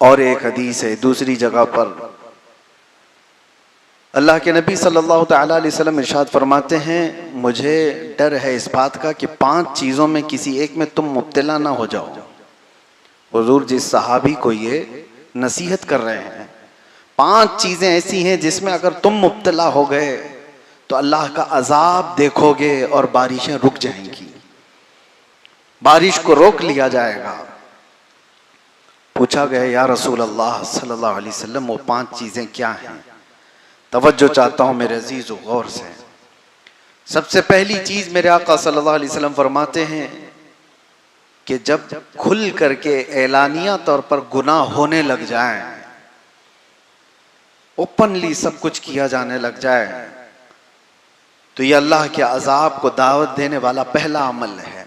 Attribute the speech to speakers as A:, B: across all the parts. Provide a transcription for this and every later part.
A: और एक हदीस है, दूसरी जगह पर अल्लाह के नबी सल्लल्लाहु तआला अलैहि वसल्लम इरशाद फरमाते हैं, मुझे डर है इस बात का कि 5 चीज़ों में किसी एक में तुम मुब्तला ना हो जाओ। हुजूर जिस सहाबी को ये नसीहत कर रहे हैं, 5 चीज़ें ऐसी हैं जिसमें अगर तुम मुब्तला हो गए तो अल्लाह का अजाब देखोगे और बारिशें रुक जाएंगी, बारिश को रोक लिया जाएगा। पूछा गया, या रसूल अल्लाह सल्लल्लाहु अलैहि वसल्लम वो 5 चीज़ें क्या हैं? तवज्जो चाहता हूँ मेरे अजीज़ गौर से। सबसे पहली चीज़ मेरे आका सल्लल्लाहु अलैहि वसल्लम फरमाते हैं कि जब खुल करके एलानिया तौर पर गुनाह होने लग जाए, ओपनली सब कुछ किया जाने लग जाए, तो ये अल्लाह के अजाब को दावत देने वाला पहला अमल है।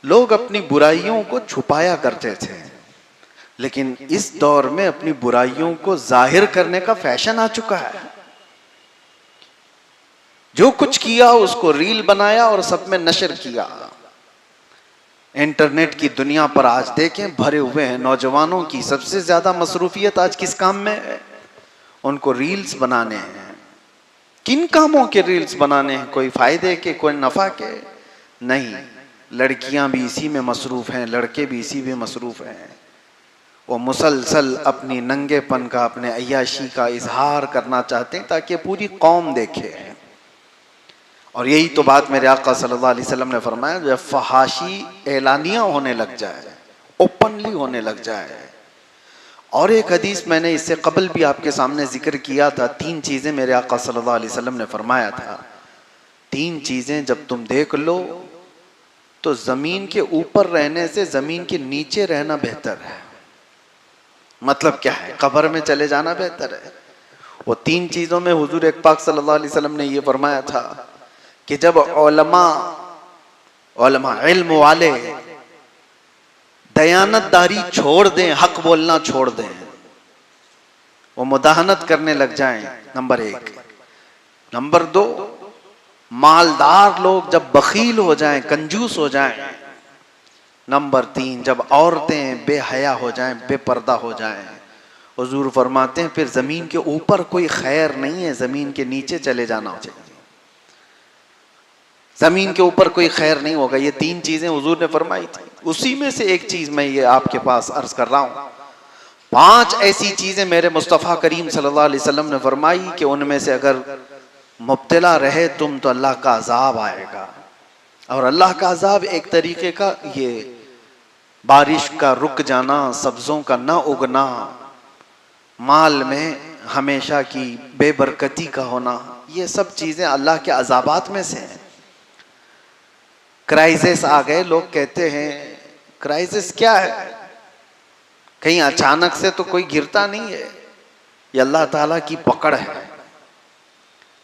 A: लोग अपनी बुराइयों को छुपाया करते थे, लेकिन इस दौर में अपनी बुराइयों को जाहिर करने का फैशन आ चुका है। जो कुछ किया उसको रील बनाया और सब में नशर किया। इंटरनेट की दुनिया पर आज देखें भरे हुए हैं। नौजवानों की सबसे ज्यादा मसरूफियत आज किस काम में है? उनको रील्स बनाने हैं। किन कामों के रील्स बनाने हैं? कोई फायदे के, कोई नफा के? नहीं। लड़कियां भी इसी में मसरूफ हैं, लड़के भी इसी में मसरूफ हैं। वो मुसलसल अपनी नंगेपन का, अपने अय्याशी का इजहार करना चाहते हैं ताकि पूरी कौम देखे। और यही तो बात मेरे आका सल्लल्लाहु अलैहि वसल्लम ने फरमाया, जब फहाशी एलानिया होने लग जाए, ओपनली होने लग जाए। और एक हदीस मैंने इससे कबल भी आपके सामने जिक्र किया था। 3 चीज़ें मेरे आका सल्लल्लाहु अलैहि वसल्लम ने फरमाया था, 3 चीज़ें जब तुम देख लो तो ज़मीन के ऊपर रहने से ज़मीन के नीचे रहना बेहतर है। मतलब क्या है? कब्र में चले जाना बेहतर है। वो 3 चीज़ों में हुजूर एक पाक सल्लल्लाहु अलैहि वसल्लम ने ये फरमाया था कि जब उलमा इल्म वाले दयानतदारी छोड़ दें, हक बोलना छोड़ दें, वो मुदाहनत करने लग जाएं, नंबर 1। नंबर 2, मालदार लोग जब बखील हो जाएं, कंजूस हो जाएं। नंबर 3, जब औरतें बेहया हो जाएं, बेपर्दा हो जाएं, हुजूर फरमाते हैं फिर जमीन के ऊपर कोई खैर नहीं है, जमीन के नीचे चले जाना चाहिए। जमीन के ऊपर कोई खैर नहीं होगा। ये 3 चीजें हुजूर ने फरमाई थी। उसी में से एक चीज मैं ये आपके पास अर्ज कर रहा हूँ। 5 ऐसी चीजें मेरे मुस्तफ़ा करीम सल्लल्लाहु अलैहि वसल्लम ने फरमाई कि उनमें से अगर मुब्तला रहे तुम तो अल्लाह का अजाब आएगा। और अल्लाह का अजाब एक तरीके का ये बारिश का रुक जाना, सब्जों का ना उगना, माल में हमेशा की बेबरकती का होना, ये सब चीजें अल्लाह के अजाबात में से हैं। क्राइसिस आ गए, लोग कहते हैं क्राइसिस क्या है? कहीं अचानक से तो कोई गिरता नहीं है, ये अल्लाह ताला की पकड़ है।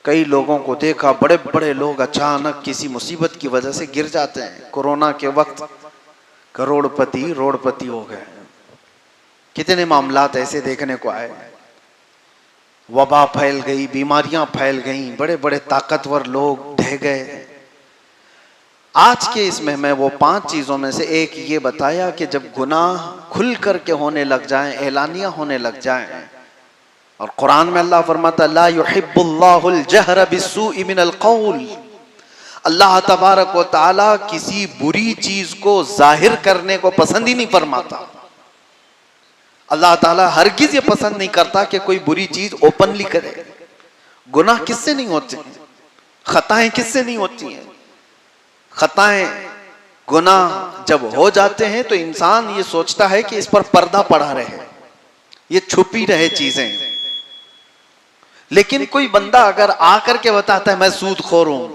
A: कई लोगों को देखा, बड़े बड़े लोग अचानक किसी मुसीबत की वजह से गिर जाते हैं। कोरोना के वक्त करोड़पति रोड़पति हो गए। कितने मामलात ऐसे देखने को आए। वबा फैल गई, बीमारियां फैल गई, बड़े बड़े ताकतवर लोग ढह गए। आज के इसमें मैं वो 5 चीजों में से एक ये बताया कि जब गुनाह खुल करके होने लग जाएं, एलानिया होने लग जाएं, और कुरान में अल्लाह फरमाता ला युहिब्बुल्लाहुल जहरा बिस्सूइ मिनल कौल, अल्लाह तबारक व तआला किसी बुरी चीज को जाहिर करने को पसंद ही नहीं फरमाता। अल्लाह ताला हरगिज ये पसंद नहीं करता कि कोई बुरी चीज ओपनली करे। गुनाह किससे नहीं होते? खताएं किससे नहीं होती हैं? खताएं, गुनाह जब हो जाते हैं तो इंसान ये सोचता है कि इस पर पर्दा पड़ा रहे, ये छुपी रहे चीजें। लेकिन कोई बंदा अगर आकर के बताता है मैं सूदखोर हूं,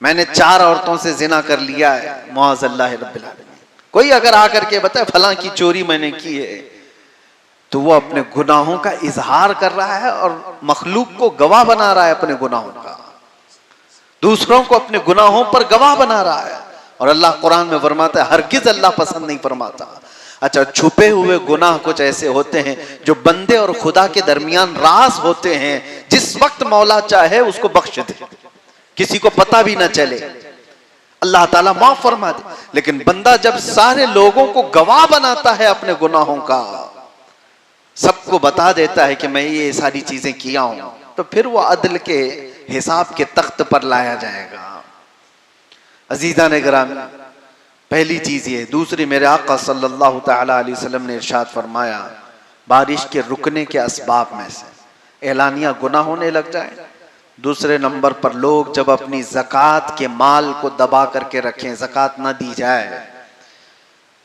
A: मैंने 4 औरतों से जिना कर लिया है, मुआज़ल्लाह रब्बिल आलमीन, कोई अगर आकर के बताए फलां की चोरी मैंने की है, तो वो अपने गुनाहों का इजहार कर रहा है और मखलूक को गवाह बना रहा है अपने गुनाहों का, दूसरों को अपने गुनाहों पर गवाह बना रहा है। और अल्लाह कुरान में फरमाता है हरगिज अल्लाह पसंद नहीं फरमाता। अच्छा, छुपे हुए गुनाह कुछ ऐसे होते हैं जो बंदे और खुदा के दरमियान राज होते हैं, जिस वक्त मौला चाहे उसको बख्श दे, किसी को पता भी ना चले। अल्लाह ताला माफ फरमा दे। लेकिन बंदा जब सारे लोगों को गवाह बनाता है अपने गुनाहों का, सबको बता देता है कि मैं ये सारी चीजें किया हूं, तो फिर वो अदल के हिसाब के तख्त पर लाया जाएगा। अजीजा ने गिरामी, पहली चीज ये। दूसरी, मेरे आका सल्लल्लाहु तआला अलैहि वसल्लम ने इरशाद फरमाया, बारिश के रुकने के असबाब में से एलानिया गुनाह होने लग जाए। दूसरे नंबर पर लोग जब अपनी ज़कात के माल को दबा करके रखें, ज़कात ना दी जाए,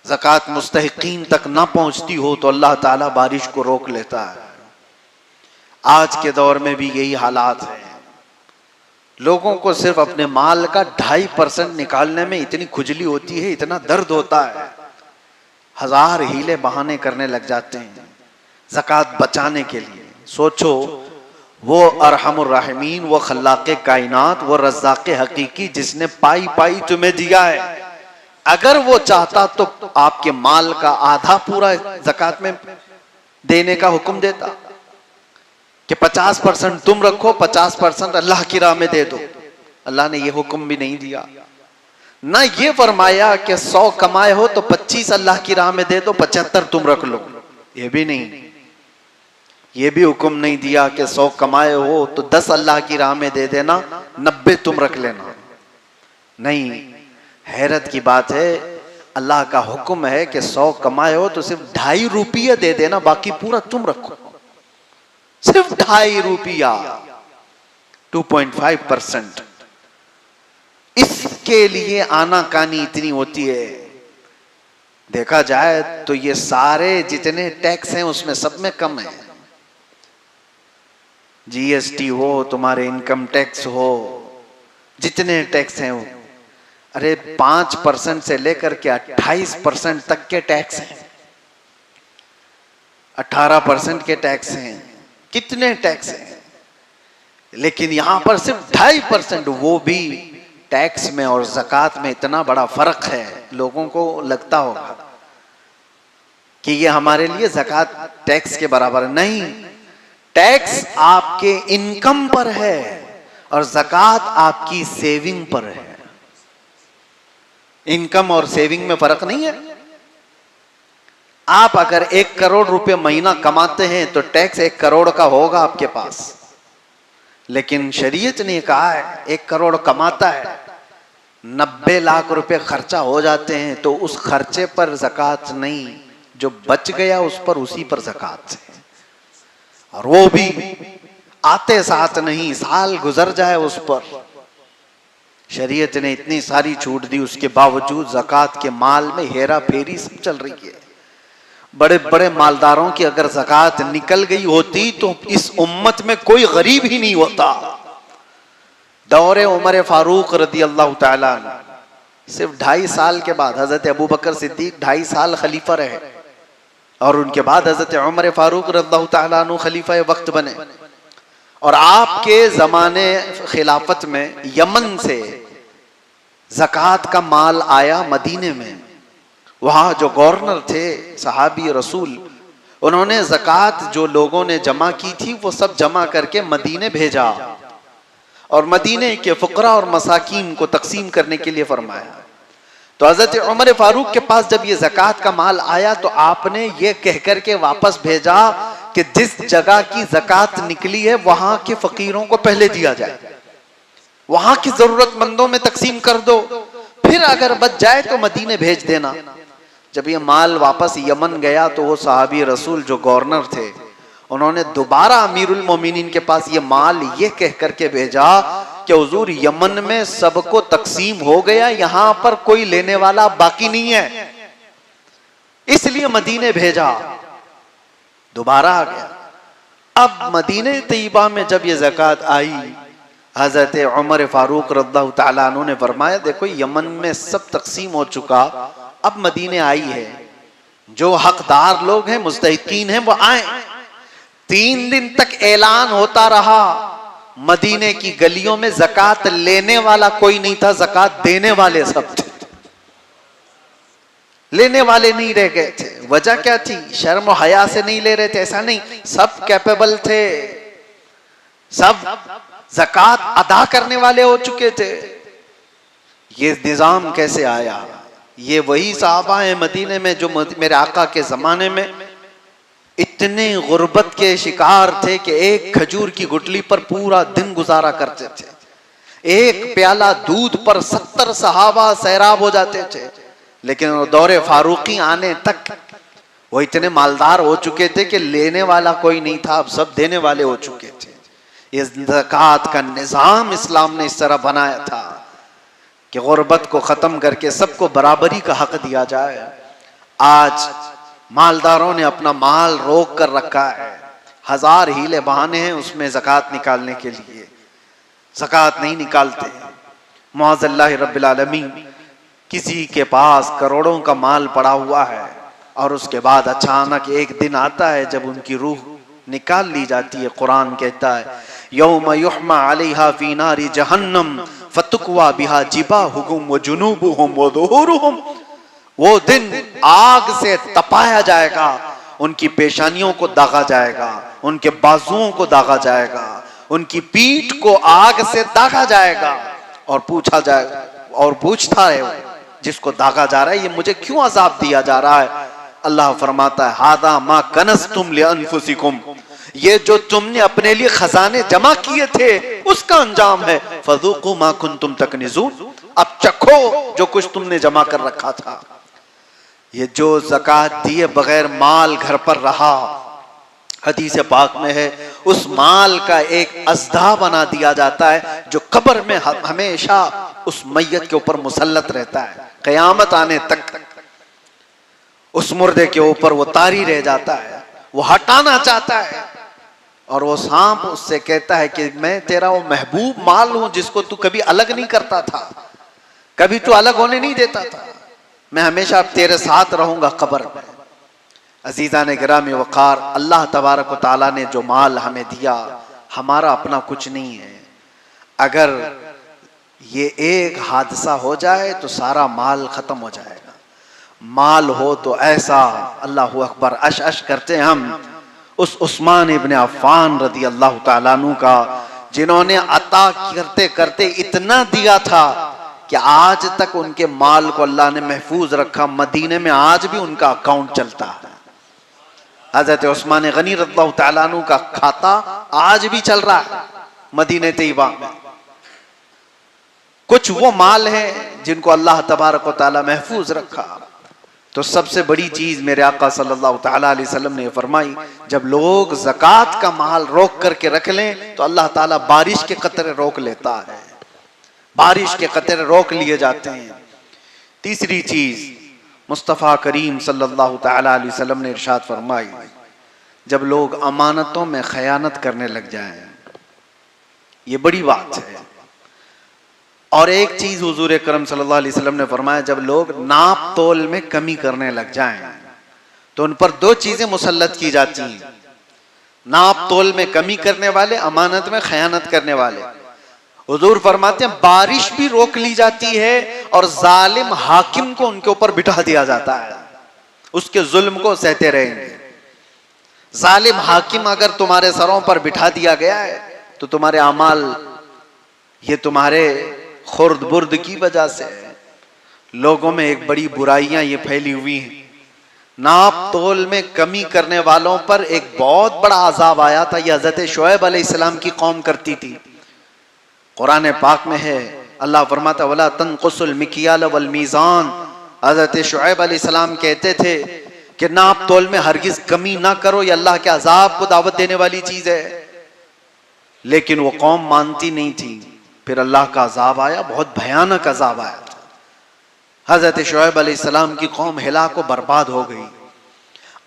A: ज़कात मुस्तहिकीन तक ना पहुंचती हो, तो अल्लाह ताला बारिश को रोक लेता है। आज के दौर में भी यही हालात है। लोगों को सिर्फ अपने माल का 2.5% निकालने में इतनी खुजली होती है, इतना दर्द होता है, 1000 हीले बहाने करने लग जाते हैं ज़कात बचाने के लिए। सोचो, वो अरहमुर राहिमीन, वो खल्लाक़े कायनात, वो रज़्ज़ाक़े हकीकी, जिसने पाई पाई तुम्हें दिया है, अगर वो चाहता तो आपके माल का आधा पूरा ज़कात में देने का हुक्म देता कि 50% तुम रखो, 50% अल्लाह की राह में दे दो। अल्लाह ने ये हुक्म भी नहीं दिया। ना ये फरमाया कि 100 कमाए हो तो 25 अल्लाह की राह में दे दो, 75 तुम रख लो। ये भी नहीं। ये भी हुक्म नहीं दिया कि 100 कमाए हो तो 10 अल्लाह की राह में दे देना, 90 तुम रख लेना। नहीं, हैरत की बात है, अल्लाह का हुक्म है कि 100 कमाए हो तो सिर्फ 2.5 रुपये दे देना, बाकी पूरा तुम रखो। सिर्फ 2.5 रुपया, 2.5%। इसके लिए आनाकानी इतनी होती है। देखा जाए तो ये सारे जितने टैक्स हैं उसमें सब में कम है। जीएसटी हो, तुम्हारे इनकम टैक्स हो, जितने टैक्स हैं वो, अरे 5% से लेकर के 28% तक के टैक्स हैं, 18% के टैक्स हैं, कितने टैक्स हैं। लेकिन यहां पर सिर्फ 2.5%, वो भी टैक्स में और ज़कात में इतना बड़ा फर्क है। लोगों को लगता होगा कि ये हमारे लिए ज़कात टैक्स के बराबर नहीं। टैक्स आपके इनकम पर है और ज़कात आपकी सेविंग पर है। इनकम और सेविंग में फर्क नहीं है। आप अगर 1 करोड़ रुपए महीना कमाते हैं तो टैक्स 1 करोड़ का होगा आपके पास। लेकिन शरीयत ने कहा है 1 करोड़ कमाता है, 90 लाख रुपए खर्चा हो जाते हैं, तो उस खर्चे पर ज़कात नहीं, जो बच गया उस पर, उसी पर ज़कात है। और वो भी आते साथ नहीं, साल गुजर जाए उस पर। शरीयत ने इतनी सारी छूट दी, उसके बावजूद ज़कात के माल में हेरा फेरी सब चल रही है। बड़े बड़े मालदारों की अगर ज़कात निकल गई होती तो इस उम्मत में कोई गरीब ही नहीं होता। दौरे उमर फारूक रदी अल्लाह ताला सिर्फ 2.5 साल के बाद हजरत अबू बकर सिद्दीक 2.5 साल खलीफा रहे, और उनके बाद हजरत उमर फारूक रज़ियल्लाहु ताला अन्हु खलीफा वक्त बने। और आपके ज़माने खिलाफत में यमन से ज़कात का माल आया मदीने में। वहाँ जो गवर्नर थे सहाबी रसूल, उन्होंने ज़कात जो लोगों ने जमा की थी वो सब जमा करके मदीने भेजा और मदीने के फ़ुक़रा और मसाकीन को तकसीम करने के लिए फरमाया। तो हज़रत उमर फारूक के पास जब ये ज़कात का माल आया तो आपने ये कह कर के वापस भेजा कि जिस जगह की ज़कात निकली है वहां के फ़कीरों को पहले दिया जाए, वहां की ज़रूरतमंदों में तकसीम कर दो, फिर अगर बच जाए तो मदीने भेज देना। जब ये माल वापस यमन गया तो वो सहाबी रसूल जो गवर्नर थे, उन्होंने दोबारा अमीरुल मोमिनीन के पास ये माल ये कह करके भेजा कि हुजूर यमन में सबको तकसीम हो गया, यहां पर कोई लेने वाला बाकी नहीं है, इसलिए मदीने भेजा। दोबारा आ गया। अब मदीने तैयबा में जब ये ज़कात आई, हजरत उमर फारूक रज़ियल्लाहु ताला अन्हु ने फरमाया देखो यमन में सब तकसीम हो चुका, अब मदीने आई है, जो हकदार लोग हैं मुस्तहिकीन हैं वो आए। 3 दिन तक ऐलान होता रहा, मदीने की गलियों में ज़कात लेने वाला कोई नहीं था, ज़कात देने वाले सब थे, लेने वाले नहीं रह गए थे। वजह क्या थी? शर्म और हया से नहीं ले रहे थे, ऐसा नहीं, सब कैपेबल थे, सब ज़कात अदा करने वाले हो चुके थे। ये निज़ाम कैसे आया? ये वही साहबा हैं मदीने में जो मेरे आका के ज़माने में इतने गुर्बत के शिकार थे कि एक खजूर की गुठली पर पूरा दिन गुजारा करते थे। एक प्याला दूध पर 70 सहाबा सैराब हो जाते थे। लेकिन दौरे फारूकी आने तक वो इतने मालदार हो चुके थे कि लेने वाला कोई नहीं था, अब सब देने वाले हो चुके थे। ये ज़कात का निज़ाम इस्लाम ने इस तरह बनाया था कि गुर्बत को ख़त्म करके सबको बराबरी का हक दिया जाए। आज मालदारों ने अपना माल रोक कर रखा है, हजार हीले बहाने हैं उसमें ज़कात निकालने के लिए, ज़कात नहीं निकालते। मुअज़्ज़ल्लाहि रब्बिल आलमीन, किसी के पास करोड़ों का माल पड़ा हुआ है और उसके बाद अचानक एक दिन आता है जब उनकी रूह निकाल ली जाती है। कुरान कहता है यौम युहमा अलैहा फी नारी जहन्नम फतुक्वा बिहा जिबाहुहुम व जुनूबुहुम व ज़ुहूरुहुम। वो दिन आग से तपाया जाएगा, उनकी पेशानियों को दागा जाएगा, उनके बाजुओं को दागा जाएगा, उनकी पीठ को आग से दागा जाएगा और पूछा जाएगा, और पूछता है जिसको दागा जा रहा है, ये मुझे क्यों अजाब दिया जा रहा है? अल्लाह फरमाता है हादा मा कनज़्तुम लिअन्फुसिकुम, ये जो तुमने अपने लिए खजाने जमा किए थे उसका अंजाम है। फज़ूक़ू मा कुन्तुम तकनिज़ून, अब चखो जो कुछ तुमने जमा कर रखा था। ये जो ज़कात दिए बगैर माल घर पर रहा, हदीस पाक में है उस माल का एक अज़दा बना दिया जाता है जो कब्र में हमेशा उस मैयत के ऊपर मुसल्लत रहता है क़यामत आने तक। उस मुर्दे के ऊपर वो तारी रह जाता है, वो हटाना चाहता है और वो सांप उससे कहता है कि मैं तेरा वो महबूब माल हूं जिसको तू कभी अलग नहीं करता था, कभी तू अलग होने नहीं देता था, मैं हमेशा अब तेरे साथ रहूंगा कब्र में। अजीज़ान गिरामी वक़ार, अल्लाह तबारक व तआला ने जो माल हमें दिया हमारा अपना कुछ नहीं है। अगर ये एक हादसा हो जाए तो सारा माल खत्म हो जाएगा। माल हो तो ऐसा, अल्लाहु अकबर, अश अश करते हम उस उस्मान इब्न अफ़्फ़ान रज़ी अल्लाह तआला अन्हु का, जिन्होंने अता करते करते इतना दिया था कि आज तक उनके माल को अल्लाह ने महफूज रखा। मदीने में आज भी उनका अकाउंट चलता है। हज़रत उस्मान गनी रज़ियल्लाहु तआला अन्हु का खाता आज भी चल रहा है मदीने तैयबा में। कुछ वो माल है जिनको अल्लाह तबारक व तआला महफूज रखा। तो सबसे बड़ी चीज मेरे आका सल्लल्लाहु तआला अलैहि वसल्लम ने फरमाई, जब लोग ज़कात का माल रोक करके रख लें तो अल्लाह ताला बारिश के कतरे रोक लेता है, बारिश के कतरे रोक लिए जाते हैं। तीसरी चीज मुस्तफ़ा करीम सल्लल्लाहु तआला अलैहि वसल्लम ने इरशाद फरमाई, जब लोग अमानतों में खयानत करने लग जाएं, ये बड़ी बात है। और एक चीज हुजूर करम सल्लल्लाहु अलैहि वसल्लम ने फरमाया, जब लोग नाप तोल में कमी करने लग जाएं तो उन पर दो चीजें मुसल्लत की जाती हैं, नाप तोल में कमी करने वाले, अमानत में खयानत करने वाले। हुजूर फरमाते हैं बारिश भी रोक ली जाती है और जालिम हाकिम को उनके ऊपर बिठा दिया जाता है, उसके जुल्म को सहते रहेंगे। जालिम हाकिम अगर तुम्हारे सरों पर बिठा दिया गया है तो तुम्हारे अमाल, ये तुम्हारे खुर्द बुर्द की वजह से लोगों में एक बड़ी बुराइयां ये फैली हुई हैं। नाप तोल में कमी करने वालों पर एक बहुत बड़ा अजाब आया था। यह हज़रत शुएब अलैहिस्सलाम की कौम करती थी। कुरान पाक में है, अल्लाह फरमाता वला तनकुसुल मिकियाल वल मीज़ान। हज़रत शुएब अलैहिस्सलाम कहते थे कि नाप तोल में हरगिज कमी ना करो, ये अल्लाह के अजाब को दावत देने वाली चीज है। लेकिन वो कौम मानती नहीं थी। फिर अल्लाह का अजाब आया, बहुत भयानक अजाब आया था। हजरत शुएब अलैहिस्सलाम की कौम हिलाक व बर्बाद हो गई।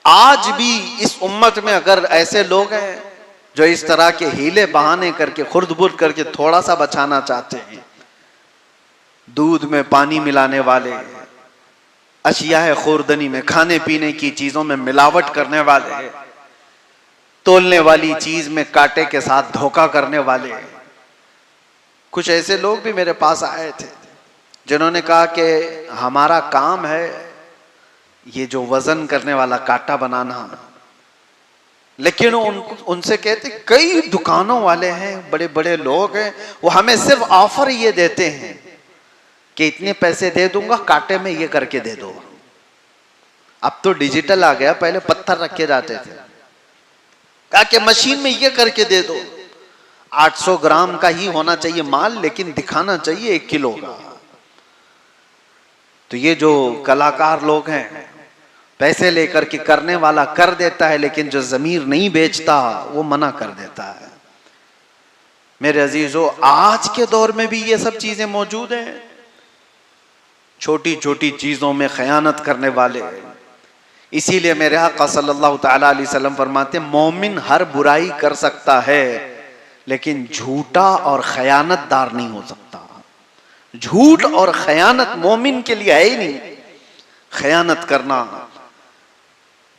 A: आज भी इस उम्मत में अगर ऐसे लोग हैं जो इस तरह के हीले बहाने करके खुर्द-बुर्द करके थोड़ा सा बचाना चाहते हैं, दूध में पानी मिलाने वाले, अशिया खुर्दनी में खाने पीने की चीजों में मिलावट करने वाले, तोलने वाली चीज में कांटे के साथ धोखा करने वाले, कुछ ऐसे लोग भी मेरे पास आए थे जिन्होंने कहा कि हमारा काम है ये जो वजन करने वाला कांटा बनाना। लेकिन उनसे कहते कई दुकानों वाले हैं, बड़े बड़े लोग हैं, वो हमें सिर्फ ऑफर ये देते हैं कि इतने पैसे दे दूंगा, कांटे में ये करके दे दो। अब तो डिजिटल आ गया, पहले पत्थर रखे जाते थे। कहा कि मशीन में ये करके दे दो। 800 ग्राम का ही होना चाहिए माल, लेकिन दिखाना चाहिए 1 किलो का। तो ये जो कलाकार लोग हैं, पैसे लेकर के करने वाला कर देता है, लेकिन जो जमीर नहीं बेचता वो मना कर देता है। मेरे अजीजों, आज के दौर में भी ये सब चीजें मौजूद हैं। छोटी छोटी चीजों में खयानत करने वाले। इसीलिए मेरे आका सल्लल्लाहु तआला अलैहि वसल्लम फरमाते, मोमिन हर बुराई कर सकता है, लेकिन झूठा और खयानतदार नहीं हो सकता। झूठ और खयानत मोमिन के लिए है ही नहीं, खयानत करना।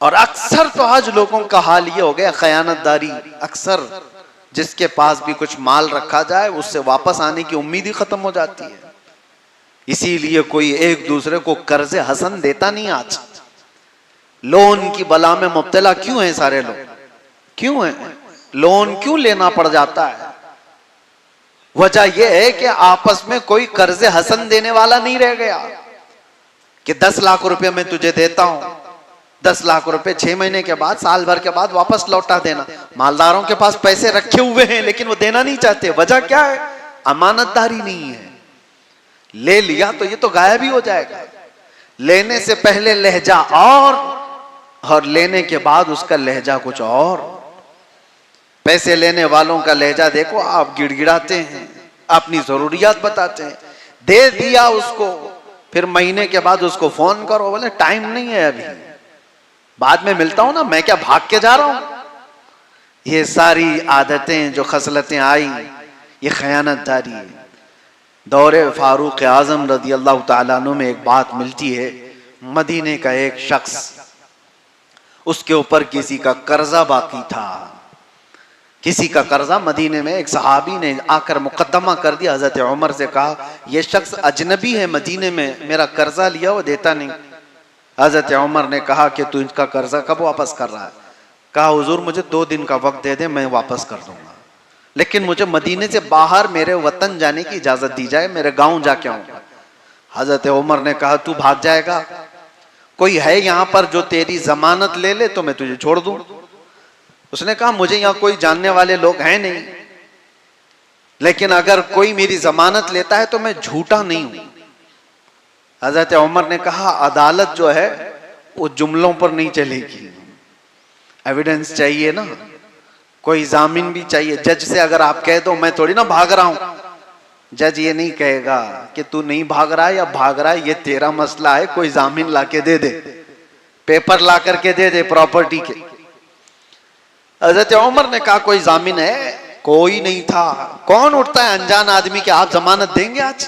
A: और अक्सर तो आज लोगों का हाल ये हो गया, खयानतदारी। अक्सर जिसके पास भी कुछ माल रखा जाए, उससे वापस आने की उम्मीद ही खत्म हो जाती है। इसीलिए कोई एक दूसरे को कर्जे हसन देता नहीं। आज लोन की बला में मुब्तला क्यों है सारे लोग? क्यों है? लोन क्यों लेना पड़ जाता है? वजह यह है कि आपस में कोई कर्जे हसन देने वाला नहीं रह गया कि 10 लाख रुपए मैं तुझे देता हूं, 10 लाख रुपए 6 महीने के बाद, साल भर के बाद वापस लौटा देना। मालदारों के पास पैसे रखे हुए हैं, लेकिन वो देना नहीं चाहते। वजह क्या है? अमानतदारी नहीं है। ले लिया तो ये तो गायब ही हो जाएगा। लेने से पहले लहजा और लेने के बाद उसका लहजा कुछ और। पैसे लेने वालों का लहजा देखो, आप गिड़गिड़ाते हैं, अपनी जरूरियात बताते हैं। दे दिया उसको, फिर महीने के बाद उसको फोन करो, बोले टाइम नहीं है अभी, बाद में मिलता हूं ना, मैं क्या भाग के जा रहा हूं। ये सारी आदतें जो खसलतें आई, ये खयानतदारी है। दौरे फारूक आजम रज़ी अल्लाह तआला अन्हु में एक बात मिलती है। मदीने का एक शख्स, उसके ऊपर किसी का कर्जा बाकी था। किसी का कर्जा, मदीने में एक सहाबी ने आकर मुकद्दमा कर दिया। हजरत उमर से कहा, यह शख्स अजनबी है मदीने में, मेरा कर्जा लिया वो देता नहीं। हजरत उमर ने कहा कि तू इसका कर्जा कब वापस कर रहा है? कहा, हुजूर मुझे 2 दिन का वक्त दे दे, मैं वापस कर दूंगा, लेकिन मुझे मदीने से बाहर मेरे वतन जाने की इजाजत दी जाए, मेरे गांव जाके आऊंगा। हजरत उमर ने कहा, तू भाग जाएगा? कोई है यहां पर जो तेरी जमानत ले ले तो मैं तुझे छोड़ दूं। उसने कहा, मुझे यहाँ कोई जानने वाले लोग हैं नहीं, लेकिन अगर कोई मेरी जमानत लेता है तो मैं झूठा नहीं हूं। हजरत उमर ने कहा, अदालत जो है वो जुमलों पर नहीं चलेगी, एविडेंस चाहिए ना, कोई जामीन भी चाहिए। जज से अगर आप कह दो मैं थोड़ी ना भाग रहा हूं, जज ये नहीं कहेगा कि तू नहीं भाग रहा है या भाग रहा है, ये तेरा मसला है, कोई जामीन ला के दे दे, पेपर ला करके दे दे प्रॉपर्टी के। हजरत उमर ने कहा, कोई जामीन है? कोई नहीं था। कौन उठता है अनजान आदमी के आप जमानत देंगे आज?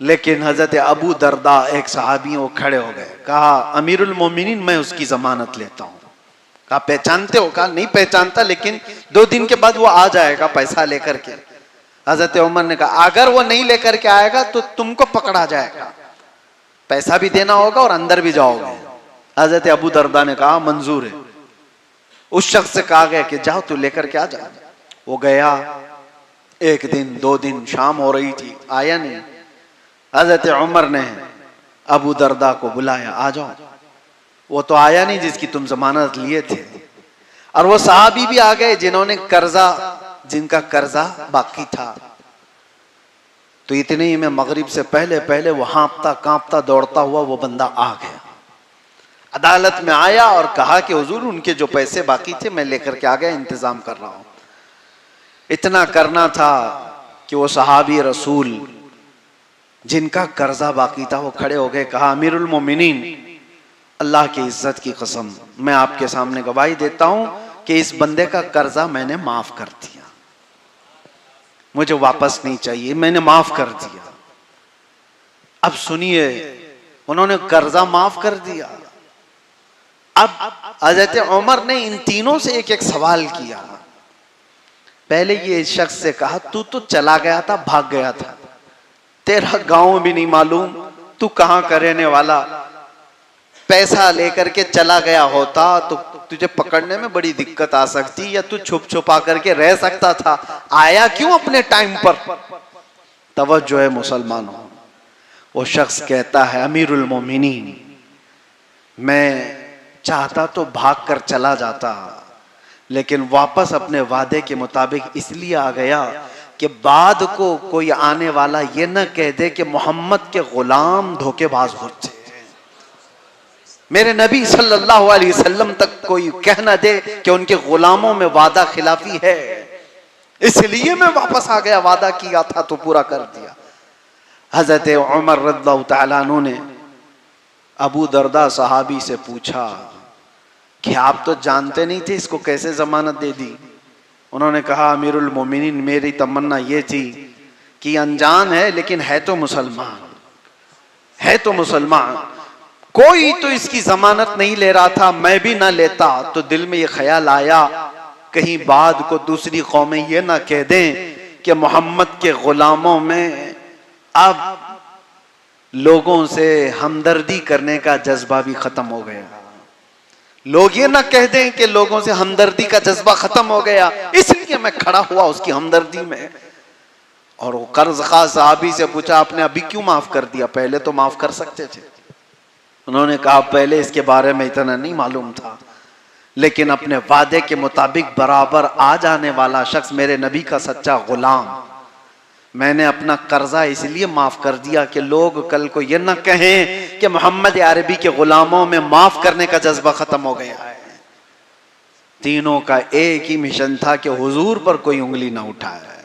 A: लेकिन हजरत अबू दरदा एक सहाबी, वो खड़े हो गए, कहा, अमीरुल मोमिनीन मैं उसकी जमानत लेता हूं। कहा, पहचानते हो? कहा, नहीं पहचानता, लेकिन 2 दिन के बाद वो आ जाएगा पैसा लेकर के। हजरत उमर ने कहा, अगर वो नहीं लेकर के आएगा तो तुमको पकड़ा जाएगा, पैसा भी देना होगा और अंदर भी जाओगे। हजरत अबू दरदा ने कहा, मंजूर है। उस शख्स से कहा गया कि जाओ तू लेकर के आ जा। वो गया, 1 दिन 2 दिन, शाम हो रही थी, आया नहीं। हजरत उमर ने अबू दरदा को बुलाया, आ जाओ। वो तो आया नहीं जिसकी तुम जमानत लिए थे। और वो सहाबी भी आ गए जिनका कर्जा बाकी था। तो इतने ही में मगरिब से पहले पहले वो हाँफता कांपता दौड़ता हुआ वो बंदा आ गया, अदालत में आया और कहा कि हुजूर उनके जो पैसे बाकी थे मैं लेकर के आ गया, इंतजाम कर रहा हूं। इतना करना था कि वो सहाबी रसूल जिनका कर्जा बाकी था वो खड़े हो गए, कहा, अमीरुल मोमिनीन अल्लाह की इज्जत की कसम मैं आपके सामने गवाही देता हूं कि इस बंदे का कर्जा मैंने माफ कर दिया, मुझे वापस नहीं चाहिए, मैंने माफ कर दिया। अब सुनिए, उन्होंने कर्जा माफ कर दिया। अब हजरत उमर ने इन तीनों से एक एक सवाल किया। पहले ये इस शख्स से कहा, तू तो चला गया था, भाग गया था, तेरा गांव भी नहीं मालूम, तू कहां का रहने वाला, पैसा लेकर के चला गया होता तो तुझे पकड़ने में बड़ी दिक्कत आ सकती, या तू छुप छुपा करके रह सकता था, आया क्यों अपने टाइम पर? तवज्जो है मुसलमानों। वो शख्स कहता है, अमीरुल मोमिनीन, मैं चाहता तो भाग कर चला जाता, लेकिन वापस अपने वादे के मुताबिक इसलिए आ गया कि बाद को कोई आने वाला ये न कह दे कि मोहम्मद के गुलाम धोखेबाज होते, मेरे नबी सल्लल्लाहु अलैहि वसल्लम तक कोई कह न दे कि उनके गुलामों में वादा खिलाफी है, इसलिए मैं वापस आ गया, वादा किया था तो पूरा कर दिया। हजरत उमर रज़ियल्लाहु तआला अन्हु ने अबू दरदा सहाबी से पूछा कि आप तो जानते नहीं थे, इसको कैसे जमानत दे दी? उन्होंने कहा, अमीरुल मोमिनीन, मेरी तमन्ना ये थी कि अनजान है लेकिन है तो मुसलमान, है तो मुसलमान, कोई तो इसकी जमानत नहीं ले रहा था, मैं भी ना लेता तो दिल में ये ख्याल आया कहीं बाद को दूसरी कौमें ये ना कह दें कि मोहम्मद के गुलामों में अब लोगों से हमदर्दी करने का जज्बा भी खत्म हो गया, लोग ये ना कह दें कि लोगों से हमदर्दी का जज्बा खत्म हो गया, इसलिए मैं खड़ा हुआ उसकी हमदर्दी में। और वो कर्ज खा साहबी से पूछा, आपने अभी क्यों माफ कर दिया, पहले तो माफ कर सकते थे? उन्होंने कहा, पहले इसके बारे में इतना नहीं मालूम था, लेकिन अपने वादे के मुताबिक बराबर आ जाने वाला शख्स मेरे नबी का सच्चा गुलाम, मैंने अपना कर्जा इसलिए माफ कर दिया कि लोग कल को ये न कहें कि मोहम्मद अरबी के गुलामों में माफ करने का जज्बा खत्म हो गया है। तीनों का एक ही मिशन था कि हुजूर पर कोई उंगली ना उठाए।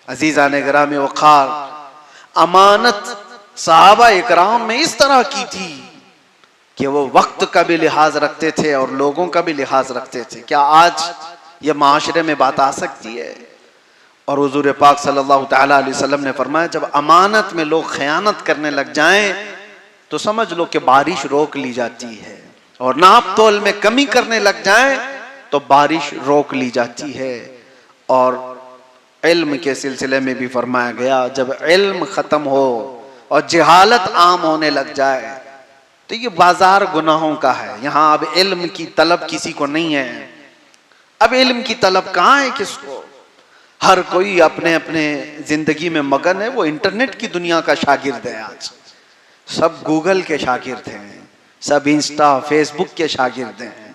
A: अजीज़ान गिरामी वक़ार, अमानत सहाबा इकराम में इस तरह की थी कि वो वक्त का भी लिहाज रखते थे और लोगों का भी लिहाज रखते थे। क्या आज ये माशरे में बात आ सकती है? और हुजूर पाक सल्लल्लाहु तआला अलैहि वसल्लम ने फरमाया, जब अमानत में लोग खयानत करने लग जाएं तो समझ लो कि बारिश रोक ली जाती है, और नाप तोल में कमी करने लग जाएं तो बारिश रोक ली जाती है। और इल्म के सिलसिले में भी फरमाया गया, जब इल्म खत्म हो और जहालत आम होने लग जाए तो ये बाजार गुनाहों का है। यहाँ अब इल्म की तलब किसी को नहीं है, अब इल्म की तलब कहाँ है किसको? हर कोई अपने अपने जिंदगी में मगन है, वो इंटरनेट की दुनिया का शागिर्द है। आज सब गूगल के शागिर्द हैं, सब इंस्टा फेसबुक के शागिर्द हैं।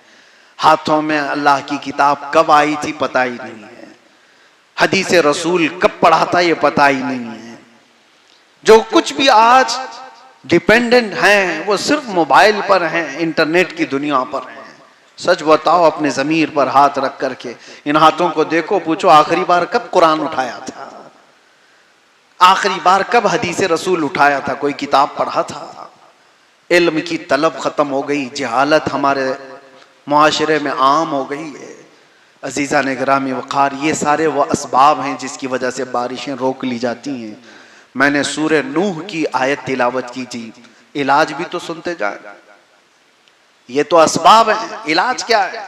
A: हाथों में अल्लाह की किताब कब आई थी पता ही नहीं है, हदीस रसूल कब पढ़ा था ये पता ही नहीं है। जो कुछ भी आज डिपेंडेंट हैं वो सिर्फ मोबाइल पर हैं, इंटरनेट की दुनिया पर हैं। सच बताओ, अपने ज़मीर पर हाथ रख करके इन हाथों को देखो, पूछो आखिरी बार कब कुरान उठाया था, आखिरी बार कब हदीस रसूल उठाया था, कोई किताब पढ़ा था? इल्म की तलब खत्म हो गई, जहालत हमारे मुआशरे में आम हो गई है। अजीज़ान गिरामी वक़ार, ये सारे वो असबाब हैं जिसकी वजह से बारिशें रोक ली जाती हैं। मैंने सूरह नूह की आयत तिलावत की थी, इलाज भी तो सुनते जाए। ये तो असबाब है, इलाज क्या है?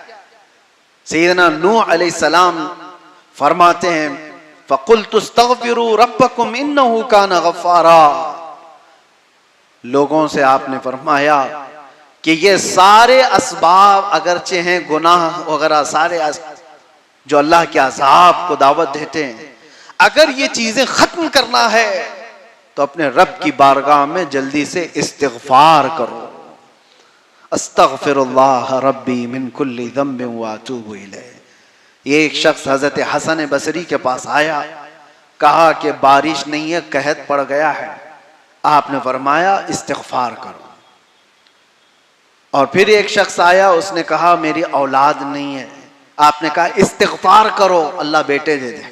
A: सैयदना नूह अलैहिस्सलाम फरमाते हैं, फ़क़ुल्तु इस्तग़फ़िरू रब्बकुम इन्नहु काना गफ़्फ़ारा। लोगों से आपने फरमाया कि ये सारे असबाब अगरचे हैं, गुनाह वगैरह सारे जो अल्लाह के अज़ाब को दावत देते हैं, अगर ये चीजें खत्म करना है तो अपने रब की बारगाह में जल्दी से इस्तिग़फ़ार करो। अस्तग़फ़िरुल्लाह रब्बी मिन कुल्ली ज़ंबिन व अतूबु इलैह। ये एक शख्स हज़रत हसन बसरी के पास आया, कहा कि बारिश नहीं है, कहत पड़ गया है। आपने फरमाया इस्तिग़फ़ार करो। और फिर एक शख्स आया, उसने कहा मेरी औलाद नहीं है। आपने कहा इस्तिग़फ़ार करो, अल्लाह बेटे दे देगा।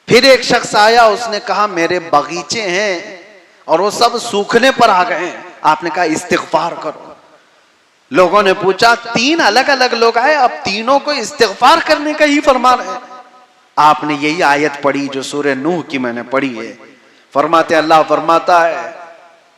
A: फिर एक शख्स आया, उसने कहा मेरे बगीचे हैं और वो सब सूखने पर आ गए हैं। आपने कहा इस्तिग़फ़ार करो। लोगों ने पूछा, तीन अलग अलग लोग आए, अब तीनों को इस्तिग़फ़ार करने का ही फरमान है? आपने यही आयत पढ़ी जो सूरह नूह की मैंने पढ़ी है। फरमाते, अल्लाह फरमाता है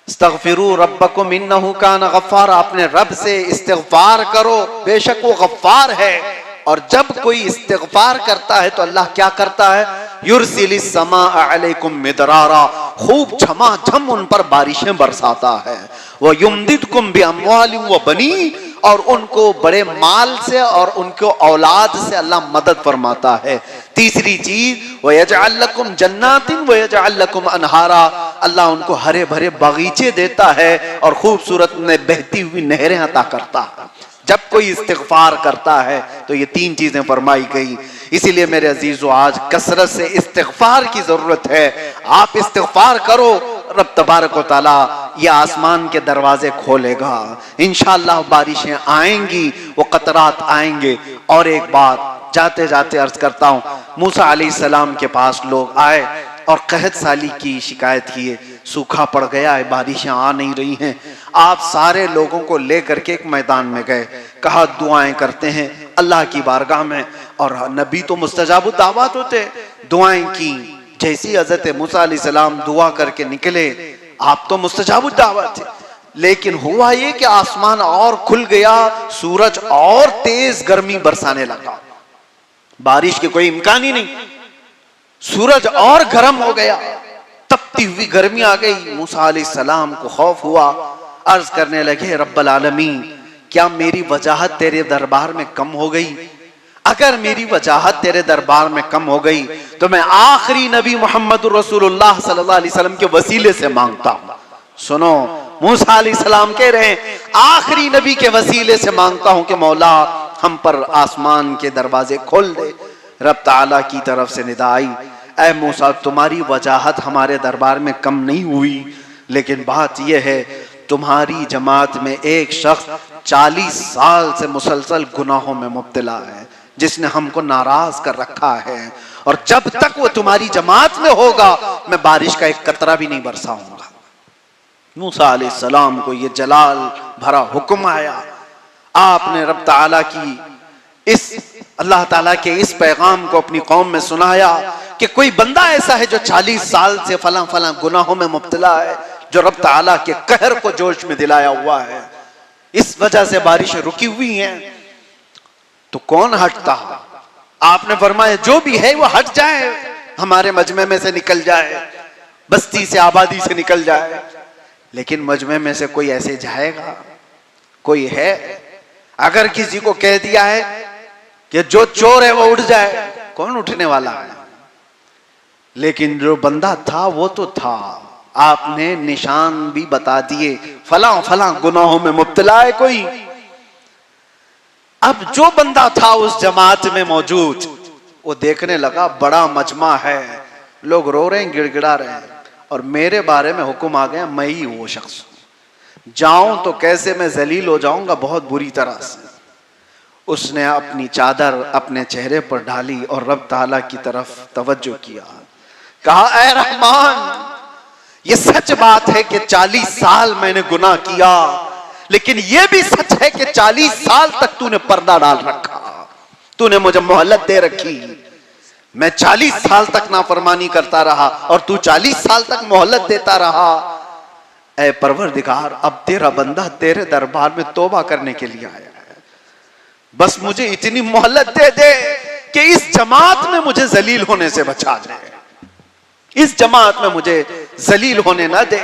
A: इस्तग़फ़िरू रब्बकुम इन्नहु काना गफ़्फ़ारा। अपने रब से इस्तिग़फ़ार करो, बेशक वो गफ़्फ़ार है। और जब कोई इस्तिग़फ़ार करता है तो अल्लाह क्या करता है? युरसिलिस समा अलैकुम मिदरारा, खूब झमाझम उन पर बारिशें बरसाता है। वह युमदिदकुम बिअम्वालिन व बनीन, और उनको बड़े माल से और उनको औलाद से अल्लाह मदद फरमाता है। तीसरी चीज वयजअल लकुम जन्नातिन वयजअल लकुम अनहारा, अल्लाह उनको हरे भरे बगीचे देता है और खूबसूरत में बहती हुई नहरें अता करता है जब कोई इस्तिगफार करता है। तो ये तीन चीजें फरमाई गई। इसीलिए मेरे अजीजों, आज कसरत से इस्तिगफार की जरूरत है। आप इस्तिगफार करो, रब तबारक व तआला ये आसमान के दरवाजे खोलेगा, इंशाअल्लाह बारिशें आएंगी, वो कतरात आएंगे। और एक बात जाते जाते अर्ज करता हूं, मूसा अलैहिस्सलाम के पास लोग आए और कहत साली की शिकायत किए, सूखा पड़ गया है, बारिशें आ नहीं रही हैं। आप सारे लोगों को लेकर के एक मैदान में गए, कहा दुआएं करते हैं अल्लाह की बारगाह में। और नबी तो मुस्तजाब दावत होते, दुआएं की। जैसी हजरत मूसा अलैहिस्सलाम दुआ करके निकले, आप तो मुस्तजाब दावत थे, लेकिन हुआ ये कि आसमान और खुल गया, सूरज और तेज गर्मी बरसाने लगा, बारिश के कोई इम्कान ही नहीं, सूरज और गर्म हो गया, तपती हुई गर्मी आ गई। मूसा अलैहिस्सलाम को खौफ हुआ, अर्ज करने लगे, रब्बल आलमीन, क्या मेरी वजाहत तेरे दरबार में कम हो गई? अगर मेरी वजाहत तेरे दरबार में कम हो गई तो मैं आखिरी नबी मोहम्मद रसूलुल्लाह सल्लल्लाहु अलैहि वसल्लम के वसीले से मांगता हूं। सुनो, मूसा अलैहिस्सलाम कह रहे हैं, आखिरी नबी के वसीले से मांगता हूं कि मौला हम पर आसमान के दरवाजे खोल दे। रब ताला की तरफ से निदा आई, ऐ मूसा, तुम्हारी वजाहत हमारे दरबार में कम नहीं हुई, लेकिन बात यह है तुम्हारी जमात में एक शख्स 40 साल से मुसलसल गुनाहों में मुब्तला है, जिसने हमको नाराज कर रखा है, और जब तक वो तुम्हारी जमात में होगा मैं बारिश का एक कतरा भी नहीं बरसाऊंगा। मूसा अलैहिस्सलाम को ये जलाल भरा हुक्म आया। आपने रब ताला की अल्लाह ताला के इस पैगाम को अपनी कौम में सुनाया कि कोई बंदा ऐसा है जो 40 साल से फला फला गुनाहों में मुब्तला है, जो रब ताला के कहर को जोश में दिलाया हुआ है, इस वजह से बारिशें रुकी हुई हैं। तो कौन हटता? आपने फरमाया जो भी है वो हट जाए, हमारे मजमे में से निकल जाए, बस्ती से आबादी से निकल जाए। लेकिन मजमे में से कोई ऐसे जाएगा? कोई है? अगर किसी को कह दिया है कि जो चोर है वो उठ जाए, कौन उठने वाला है? लेकिन जो बंदा था वो तो था। आपने निशान भी बता दिए, फला फला गुनाहों में मुब्तला है कोई। अब जो बंदा था उस जमात में मौजूद, वो देखने लगा बड़ा मजमा है, लोग रो रहे हैं, गिड़गिड़ा रहे हैं, और मेरे बारे में हुक्म आ गया, मैं ही वो शख्स हूं, जाऊं तो कैसे मैं जलील हो जाऊंगा, बहुत बुरी तरह से। उसने अपनी चादर अपने चेहरे पर डाली और रब ताला की तरफ तवज्जो किया, कहा, ऐ रहमान, ये सच बात है कि 40 साल मैंने गुनाह किया, लेकिन यह भी सच है कि 40 साल तक तूने पर्दा डाल रखा, तूने मुझे मोहलत दे रखी। मैं 40 साल तक नाफरमानी करता रहा और तू 40 साल तक मोहलत देता रहा। ऐ परवरदिगार, अब तेरा बंदा तेरे दरबार में तौबा करने के लिए आया है, बस मुझे इतनी मोहलत दे दे कि इस जमात में मुझे जलील होने से बचा दे, इस जमात में मुझे जलील होने ना दे।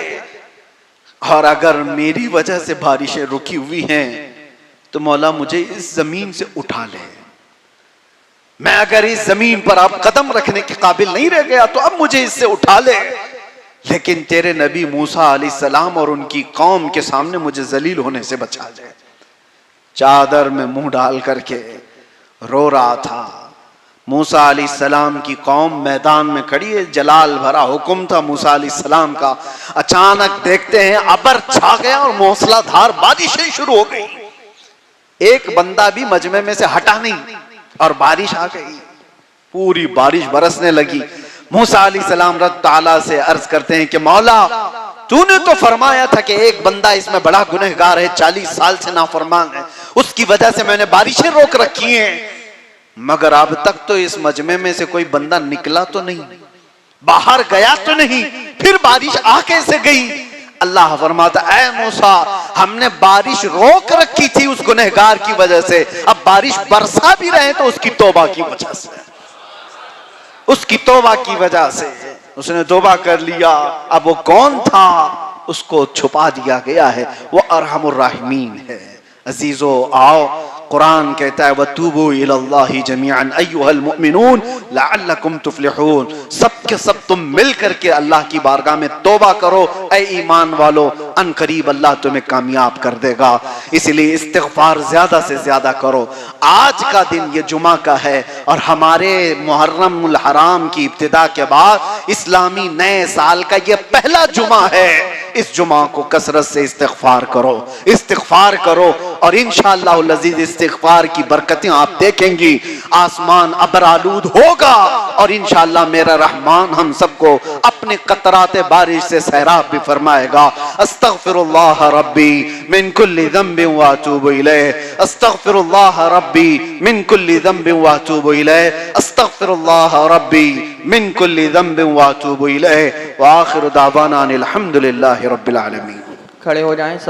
A: और अगर मेरी वजह से बारिशें रुकी हुई हैं तो मौला मुझे इस जमीन से उठा ले। मैं अगर इस जमीन पर अब कदम रखने के काबिल नहीं रह गया तो अब मुझे इससे उठा ले, लेकिन तेरे नबी मूसा अलैहिस्सलाम और उनकी कौम के सामने मुझे जलील होने से बचा ले। चादर में मुंह डाल करके रो रहा था। मूसा अलैहिस्सलाम की कौम मैदान में खड़ी है, जलाल भरा हुक्म था मूसा अलैहिस्सलाम का। अचानक देखते हैं अबर छा गया और मूसलाधार बारिशें शुरू हो गई। एक बंदा भी मजमे में से हटा नहीं और बारिश आ गई, पूरी बारिश बरसने लगी। मूसा अलैहिस्सलाम रब ताला से अर्ज करते हैं कि मौला, तूने तो फरमाया था कि एक बंदा इसमें बड़ा गुनहगार है, 40 साल से नाफरमान है, उसकी वजह से मैंने बारिशें रोक रखी हैं, मगर अब तक तो इस मजमे में से कोई बंदा निकला तो नहीं, बाहर गया तो नहीं, फिर बारिश आ कैसे गई? अल्लाह फरमाता, ऐ मूसा, हमने बारिश रोक रखी थी उस गुनहगार की वजह से, अब बारिश बरसा भी रहे तो उसकी तौबा की वजह से, उसकी तौबा की वजह से उसने तौबा कर लिया। अब वो कौन था उसको छुपा दिया गया है, वो अरहमुर राहिमीन है। अजीजों, आओ कुरान कहता है वतूबू इलल्लाहि जमीअन अय्युहल मुमिनून लअल्लकुम तुफ्लिहून, सब के सब तुम मिल करके अल्लाह की बारगाह में तौबा करो ऐ ईमान वालो, अन करीब अल्लाह तुम्हें कामयाब कर देगा। इसलिए इस्तिग़फार ज्यादा से ज्यादा करो। आज का दिन ये जुमा का है और हमारे मुहर्रमुल हराम की इब्तिदा के बाद इस्लामी नए साल का ये पहला जुमा है। इस जुमा को कसरत से इस्तिग़फार करो, इस्तिग़फार करो और इंशाअल्लाह अज़ीज़ इस्तिग़फार की बरकतें आप देखेंगी। आसमान अबरालूद होगा और इंशाअल्लाह मेरा रहमान हम सबको अपने कतराते बारिश से सैराब भी फरमाएगा। अस्तग़फिरुल्लाह रब्बी मिन कुल्ली ज़ंबिन व अतूबु इलैह, अस्तग़फिरुल्लाह रब्बी मिन कुल्ली ज़ंबिन व अतूबु इलैह, अस्तग़फिरुल्लाह रब्बी मिन कुल्ली ज़ंबिन व अतूबु इलैह व आखिरु दावाना अनिल हम्दुलिल्लाहि रब्बिल आलमीन।
B: खड़े हो जाएं सब।